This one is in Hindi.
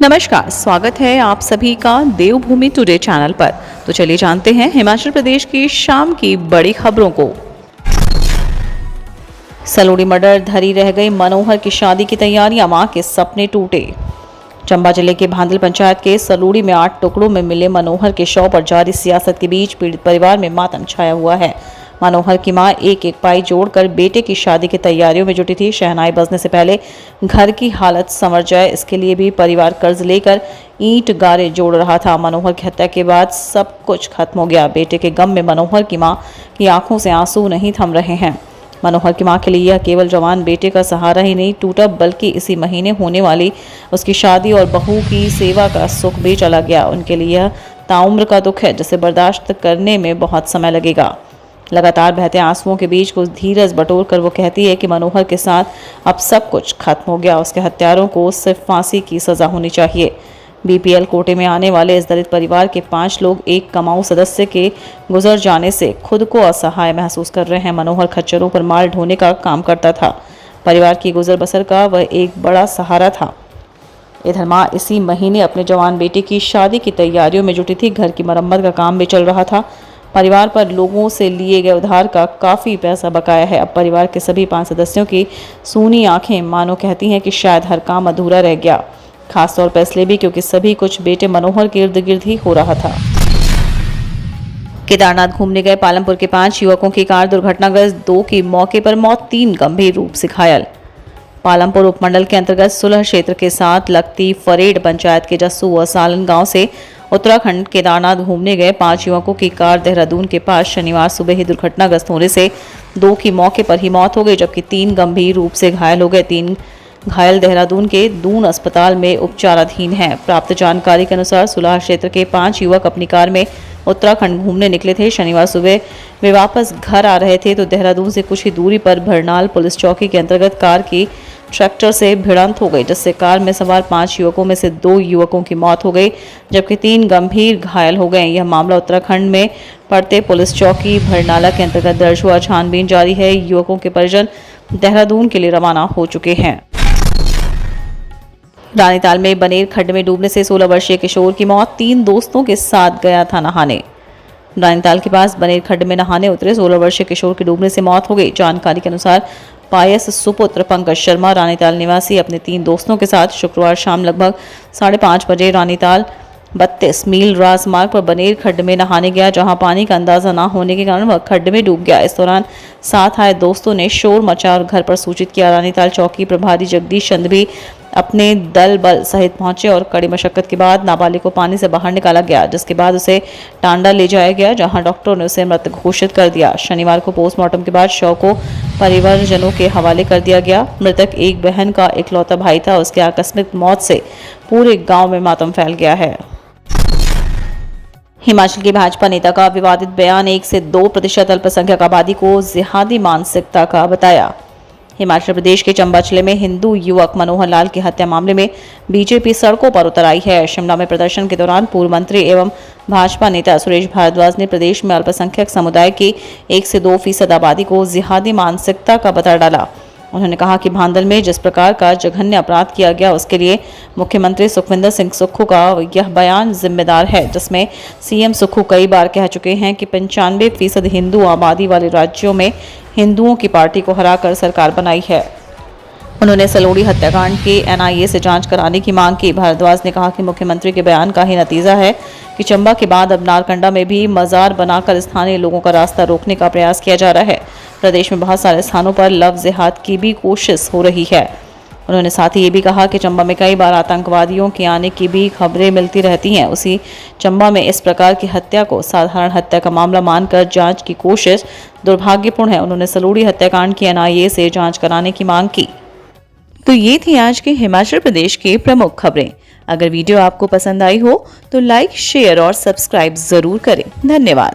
नमस्कार, स्वागत है आप सभी का देवभूमि टुडे चैनल पर। तो चलिए जानते हैं हिमाचल प्रदेश की शाम की बड़ी खबरों को। सलोड़ी मर्डर धरी रह गई मनोहर की शादी की तैयारियां, मां के सपने टूटे। चंबा जिले के भांदल पंचायत के सलोड़ी में 8 टुकड़ों में मिले मनोहर के शव पर जारी सियासत के बीच पीड़ित परिवार में मातम छाया हुआ है। मनोहर की मां एक एक पाई जोड़कर बेटे की शादी की तैयारियों में जुटी थी। शहनाई बजने से पहले घर की हालत संवर जाए, इसके लिए भी परिवार कर्ज लेकर ईंट गारे जोड़ रहा था। मनोहर की हत्या के बाद सब कुछ खत्म हो गया। बेटे के गम में मनोहर की मां की आंखों से आंसू नहीं थम रहे हैं। मनोहर की मां के लिए यह केवल जवान बेटे का सहारा ही नहीं टूटा, बल्कि इसी महीने होने वाली उसकी शादी और बहू की सेवा का सुख भी चला गया। उनके लिए यह ताउम्र का दुख है, जिसे बर्दाश्त करने में बहुत समय लगेगा। लगातार बहते आंसुओं के बीच कुछ धीरज बटोर कर वो कहती है कि मनोहर के साथ अब सब कुछ खत्म हो गया। उसके हत्यारों को सिर्फ फांसी की सजा होनी चाहिए। बीपीएल कोटे में आने वाले इस दलित परिवार के 5 लोग एक कमाऊ सदस्य के गुजर जाने से खुद को असहाय महसूस कर रहे हैं। मनोहर खच्चरों पर माल ढोने का काम करता था। परिवार की गुजर बसर का वह एक बड़ा सहारा था। इधर मां इसी महीने अपने जवान बेटे की शादी की तैयारियों में जुटी थी। घर की मरम्मत का काम भी चल रहा था। परिवार पर लोगों से लिए गए उधार का काफ़ी पैसा बकाया है। अब परिवार के सभी 5 सदस्यों की सूनी आंखें मानो कहती हैं कि शायद हर काम अधूरा रह गया, खासतौर पर इसलिए भी क्योंकि सभी कुछ बेटे मनोहर के इर्द गिर्द ही हो रहा था। केदारनाथ घूमने गए पालमपुर के 5 युवकों की कार दुर्घटनाग्रस्त, 2 की मौके पर मौत, 3 गंभीर रूप से घायल। पालमपुर उपमंडल के अंतर्गत सुलह क्षेत्र के साथ लगती फरेड पंचायत के जस्सू व सालन गांव से उत्तराखंड केदारनाथ घूमने गए 5 युवकों की कार देहरादून के पास शनिवार सुबह ही दुर्घटनाग्रस्त होने से 2 की मौके पर ही मौत हो गई, जबकि 3 गंभीर रूप से घायल हो गए। 3 घायल देहरादून के दून अस्पताल में उपचाराधीन हैं। प्राप्त जानकारी के अनुसार सुलह क्षेत्र के 5 युवक अपनी कार में उत्तराखंड घूमने निकले थे। शनिवार सुबह वे वापस घर आ रहे थे तो देहरादून से कुछ ही दूरी पर भरनाल पुलिस चौकी के अंतर्गत कार की ट्रैक्टर से भिड़ंत हो गई, जिससे कार में सवार 5 युवकों में से 2 युवकों की मौत हो गई, जबकि 3 गंभीर घायल हो गए। यह मामला उत्तराखंड में पड़ते पुलिस चौकी भरनाला के अंतर्गत दर्ज हुआ। छानबीन जारी है। युवकों के परिजन देहरादून के लिए रवाना हो चुके हैं। रानीताल में बनेर खड्ड में डूबने से 16 वर्षीय किशोर की मौत, 3 दोस्तों के साथ गया था नहाने। रानीताल के पास बनेर खड्ड में नहाने उतरे 16 वर्षीय किशोर की डूबने से मौत हो गई। जानकारी के अनुसार पायस सुपुत्र पंकज शर्मा रानीताल निवासी अपने 3 दोस्तों के साथ शुक्रवार शाम लगभग 5:30 बजे रानीताल 32 मील राजमार्ग पर बनेर खड्ड में नहाने गया, जहां पानी का अंदाजा न होने के कारण वह खड्ड में डूब गया। इस दौरान साथ आए दोस्तों ने शोर मचा और घर पर सूचित किया। रानीताल चौकी प्रभारी जगदीश चंद भी अपने दल बल सहित पहुंचे और कड़ी मशक्कत के बाद नाबालिग को पानी से बाहर निकाला गया, जिसके बाद उसे टांडा ले जाया गया, जहां डॉक्टरों ने उसे मृत घोषित कर दिया। शनिवार को पोस्टमार्टम के बाद शव को परिवारजनों के हवाले कर दिया गया। मृतक एक बहन का इकलौता भाई था। उसकी आकस्मिक मौत से पूरे गांव में मातम फैल गया है। हिमाचल के भाजपा नेता का विवादित बयान, 1 से 2% अल्पसंख्यक आबादी को जिहादी मानसिकता का बताया। हिमाचल प्रदेश के चंबा जिले में हिंदू युवक मनोहर लाल की हत्या मामले में बीजेपी सड़कों पर उतर आई है। शिमला में प्रदर्शन के दौरान पूर्व मंत्री एवं भाजपा नेता सुरेश भारद्वाज ने प्रदेश में अल्पसंख्यक समुदाय की 1 से 2% आबादी को जिहादी मानसिकता का बता डाला। उन्होंने कहा कि भांदल में जिस प्रकार का जघन्य अपराध किया गया, उसके लिए मुख्यमंत्री सुखविंदर सिंह सुक्खू का यह बयान जिम्मेदार है, जिसमें सीएम सुक्खू कई बार कह चुके हैं कि 95% हिंदू आबादी वाले राज्यों में हिंदुओं की पार्टी को हराकर सरकार बनाई है। उन्होंने सलोड़ी हत्याकांड के एनआईए से जांच कराने की मांग की। भारद्वाज ने कहा कि मुख्यमंत्री के बयान का ही नतीजा है कि चंबा के बाद अब नारकंडा में भी मजार बनाकर स्थानीय लोगों का रास्ता रोकने का प्रयास किया जा रहा है। प्रदेश में बहुत सारे स्थानों पर लव जिहाद की भी कोशिश हो रही है। उन्होंने साथ ही ये भी कहा कि चंबा में कई बार आतंकवादियों के आने की भी खबरें मिलती रहती हैं। उसी चंबा में इस प्रकार की हत्या को साधारण हत्या का मामला मानकर जांच की कोशिश दुर्भाग्यपूर्ण है। उन्होंने सलोड़ी हत्याकांड की एनआईए से जांच कराने की मांग की। तो ये थी आज के हिमाचल प्रदेश के प्रमुख खबरें। अगर वीडियो आपको पसंद आई हो तो लाइक, शेयर और सब्सक्राइब जरूर करें। धन्यवाद।